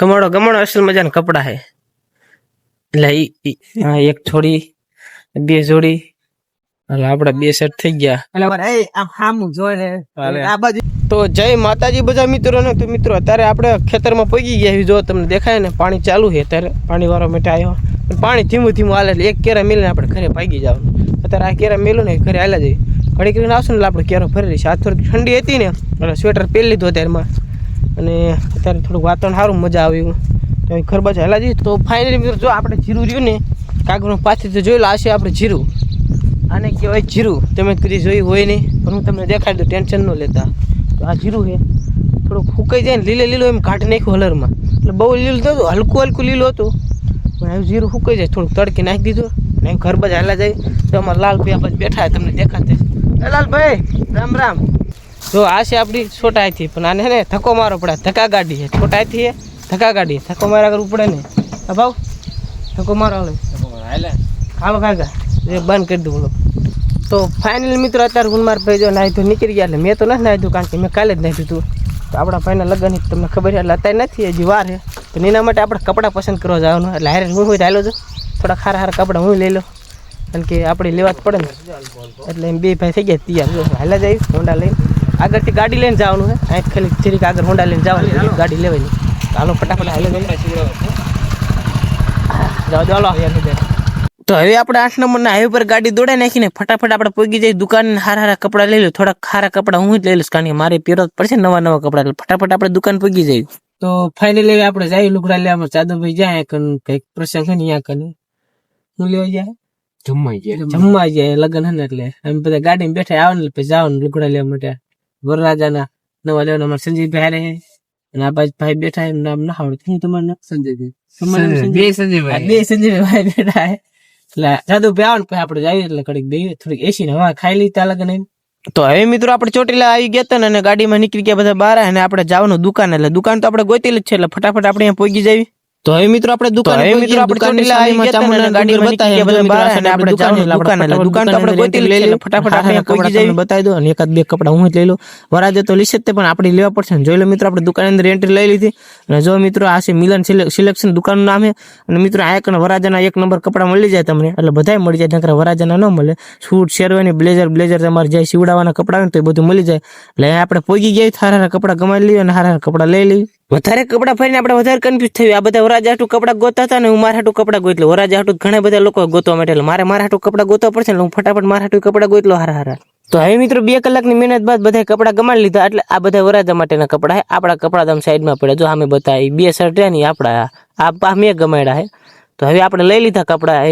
ગમાડો ગમાડો અસલ મજાના કપડા હે એટલે એક થોડી બે જોડી એટલે આપડા બે સેટ થઈ ગયા તો જય માતાજી બધા મિત્રોને તો મિત્રો અત્યારે આપણે ખેતરમાં પગી ગયા જો તમને દેખાય ને પાણી ચાલુ છે અત્યારે પાણી વાળો માટે આવ્યો પણ પાણી ધીમું ધીમું હાલે એટલે એક કેરા મેલીને આપણે ઘરે ભાગી જવાનું અત્યારે આ કેરા મેલું ને ઘરે હાલ્યા જઈએ ઘડી કરીને આવશે ને એટલે આપણે કેરો ફરી રહીશું આ થોડીક ઠંડી હતી ને એટલે સ્વેટર પહેરી લીધું અત્યારમાં અને અત્યારે થોડુંક વાતાવરણ સારું મજા આવ્યું તો ઘર બાજુ હાલ્યા જઈએ તો ફાઇનલી મિત્રો જો આપણે જીરું રહ્યું ને કાગળનું પાછી તો જોયેલું આ છે આપણે જીરું આને કહેવાય જીરું તમે કદી જોયું હોય નહીં પણ હું તમને દેખાડી દઉં ટેન્શન ન લેતા તો આ જીરું છે થોડુંક ફૂંકાઈ જાય ને લીલું એમ કાઢી નાખ્યું હલરમાં એટલે બહુ લીલું હતું હલકું લીલું હતું પણ હવે જીરું ફૂંકાઈ જાય થોડુંક તડકી નાખી દીધું ને ઘર બાજુ હાલા જાય તો અમારા લાલભાઈ આ બેઠા તમને દેખાતે લાલભાઈ રામ રામ જો આ છે આપણી છોટાઈથી પણ આને ને ધક્કો મારવો પડે ધક્કા ગાડી છે છોટાઈથી છે ધક્કા ગાડી ધક્કો મારા કરવું પડે ને હા ભાવ ધક્કો મારો હાલો કાકા એ બંધ કરી દઉં બોલો તો ફાઇનલ મિત્રો અત્યારે ગુણમાર ભાઈ જો નાહી તો નીકળી ગયા એટલે મેં તો નથી નાહી કારણ કે મેં કાલે જ નાહી હતું તો આપણા ભાઈના લગ્ન તમને ખબર છે એટલે અત્યારે નથી હજી વાર છે તો એના માટે આપણે કપડાં પસંદ કરવા જવાનું એટલે હારે હું હોય તો હાલો છો થોડા ખારા કપડાં હું લઈ લો કારણ કે આપણે લેવા જ પડે ને એટલે એમ બે ભાઈ થઈ ગયા તૈયાર જો હાલા જાય હોન્ડા લઈને આગળથી ગાડી લઈને જવાનું છે અહીં ખાલી જરીક આગળ હોન્ડા લઈને જવાનું ગાડી લેવાની હાલો ફટાફટ હાલે જાઓ ચાલો તો હવે આપણે 8 નંબરના હાઈવે પર ગાડી દોડાઈ નાખીને ફટાફટ આપણે પહોંચી જઈએ દુકાન હારા કપડાં લઈ લો થોડા ખારા કપડાં હું જ લઈ લઈશ કારણ કે મારે પહેરવા પડશે નવા કપડાં એટલે ફટાફટ આપણે દુકાન પહોંચી જઈએ તો ફાઇનલી આપણે જાય લુગડા લેવા ચાદરભાઈ જાય કઈક પ્રસંગ છે ને ત્યાં કને શું લેવા જાય જમવા જાય લગ્ન હે ને એટલે અમે બધા ગાડીમાં બેઠા આવે ને પછી જવાનું લુગડા લેવા માટે વરરાજાના નવા લેવાના અમારે સંજયભાઈ હારે અને આ બાજુ ભાઈ બેઠા એમ નામ ના આવડે તમારું સંજયભાઈ બે સંજયભાઈ ભાઈ બેઠા હે એટલે જાદુ આવે ને પછી આપણે જઈએ એટલે કડીક બે થોડીક એસી ને હવા ખાઈ લીધા લગન તો હવે મિત્રો આપણે ચોટીલા આવી ગયા હતા ને ગાડીમાં નીકળી ગયા બધા બહાર અને આપણે જવાનું દુકાન એટલે દુકાન તો આપણે ગોતેલી જ છે એટલે ફટાફટ આપણે અહીંયા પહોંચી જઈએ તો હવે મિત્રો આપણે દુકાન મિત્રો આપણે ચોટીલા આવી ગયા હતા ને ગાડીમાં બતાવી બધા બહાર અને આપણે જવાનું દુકાન એટલે દુકાન તો આપણે ગોતેલી લઈ લે ફટાફટ આપણે પહોંચી જઈએ બતાવી દો અને એકાદ બે કપડા હું જ લઈ લો વરાજે તો લીશે જ પણ આપણે લેવા પડશે ને જોઈ લો મિત્રો આપણે દુકાન અંદર એન્ટ્રી લઈ લીધી અને જો મિત્રો આ છે મિલન સિલેક્શન દુકાનનું નામ છે અને મિત્રો આ એક વરાજાના 1 નંબર કપડા મળી જાય તમને એટલે બધાય મળી જાય નકર વરાજાના ન મળે સૂટ શેરવાની બ્લેઝર તમારે જે સીવડાવવાના કપડા હોય તો એ બધું મળી જાય એટલે આપણે પહોંચી ગયા સારા કપડા ગમાવી લઈએ અને સારા કપડા લઈ લઈએ વધારે કપડા ફરીને આપણે વધારે કન્ફ્યુઝ થયું આ બધા વરાજા હાટું કપડા ગોતા હતા ને હું મારા હાટું કપડા ગોતલો વરાજા હાટું ઘણા બધા લોકો ગોતવા માટે એટલે મારા હાટું કપડા ગોતવા પડશે ને હું ફટાફટ મારા હાટું કપડા ગોતલો હારા તો હવે મિત્રો 2 કલાકની મહેનત બાદ બધા કપડા ગમાડી લીધા એટલે આ બધા વરાજા માટેના કપડા હે આપણા કપડા તમે સાઈડમાં પડે જો અમે બતાવી 2 શર્ટ હે ને આપણા આ મેં ગમાડ્યા હે તો હવે આપણે લઈ લીધા કપડા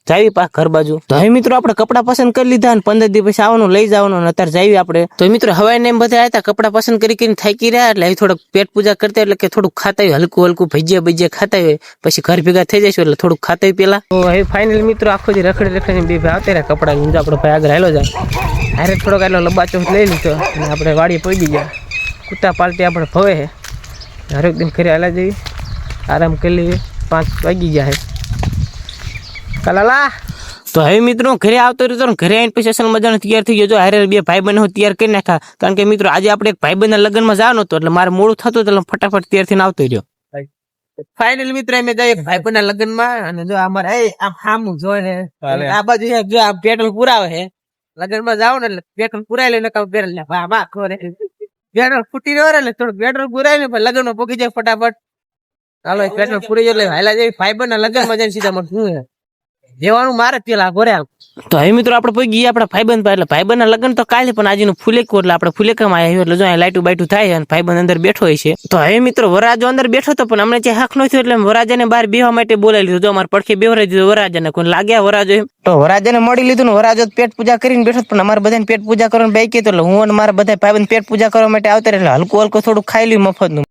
જાવી પા ઘર બાજુ તો હવે મિત્રો આપણે કપડા પસંદ કરી લીધા અને 15 દિવસ પછી આવવાનું લઈ જવાનું અને અત્યારે જાવી આપણે તો મિત્રો હવાઈ ને બધા આવ્યા કપડા પસંદ કરીને થાકી રહ્યા એટલે હવે થોડુંક પેટ પૂજા કરતા એટલે કે થોડુંક ખાતા હોય હલકું ભજીયા ખાતા હોય પછી ઘર ભેગા થઈ જઈશું એટલે થોડુંક ખાતા હોય પેલા તો હવે ફાઇનલી મિત્રો આખો દી રખડી બે ભાઈ આવતા રહ્યા કપડા લઈને આપણે ભાઈ આગળ હાલો જાય હારે થોડોક આટલો લંબાચો લઈ લીધો અને આપણે વાડીએ પહોંચી ગયા કુત્તા પાલટી આપણે ભવે છે હરેક દિન ઘરે હાલા જઈએ આરામ કરી લઈએ 5 વાગી ગયા છે કલાલા તો હવે મિત્રો ઘરે આવતો રહ્યો તો ઘરે આવીને પછી અસલ મજાનો તૈયાર થઈ ગયો જો હારે બે ભાઈ બહેનો તૈયાર કરી નાખ્યા કારણ કે મિત્રો આજે આપણે એક ભાઈ બહેનના લગ્નમાં જવાનું હતું એટલે મારે મોડું થતું એટલે ફટાફટ તૈયાર થઈને આવતો રહ્યો ફાઇનલ મિત્ર અમે જઈએ ભાઈ બહેનના લગ્નમાં અને જો અમારે આમ સામું જોઈને આ બાજુ જો આ પેટ્રોલ પુરાવે છે લગ્નમાં જાવ ને એટલે પેટ્રોલ પુરાઈ લઈને પેટ્રોલ પેટ્રોલ ફૂટી રહ્યો એટલે થોડું પેટ્રોલ પુરાય ને લગ્નમાં પોકી જાય ફટાફટ ચાલો પેટ્રોલ પૂરી જાય એટલે હાલા જઈ ભાઈ બહેનના લગ્નમાં જઈને સીધા મને શું જેવાનું મારે પેલા ઘરે તો હવે મિત્રો આપણે પહોંચી ગયા આપણા ભાઈબંધ એટલે ભાઈબંધના લગ્ન તો કાલે પણ આજનું ફુલેકું એટલે આપણે ફુલેકામાં આવ્યું એટલે જો લાઈટું બાઈટું થાય અને ભાઈબંધ અંદર બેઠો હોય છે તો હવે મિત્રો વરાજો અંદર બેઠો હતો પણ અમને ત્યાં હક ન થયો એટલે વરાજાને બહાર બેહવા માટે બોલાવી લીધું જો અમારે પડખે બેવરાઈ દીધું વરાજાને કોઈ લાગ્યા વરાજો તો વરાજાને મળી લીધું ને વરાજો પેટ પૂજા કરીને બેઠો પણ અમારે બધાને પેટ પૂજા કરવાનું બાકી એટલે હું અને મારા બધા ભાઈબંધ પેટ પૂજા કરવા માટે આવતા એટલે હલકું થોડું ખાઈ લ્યું મફતનું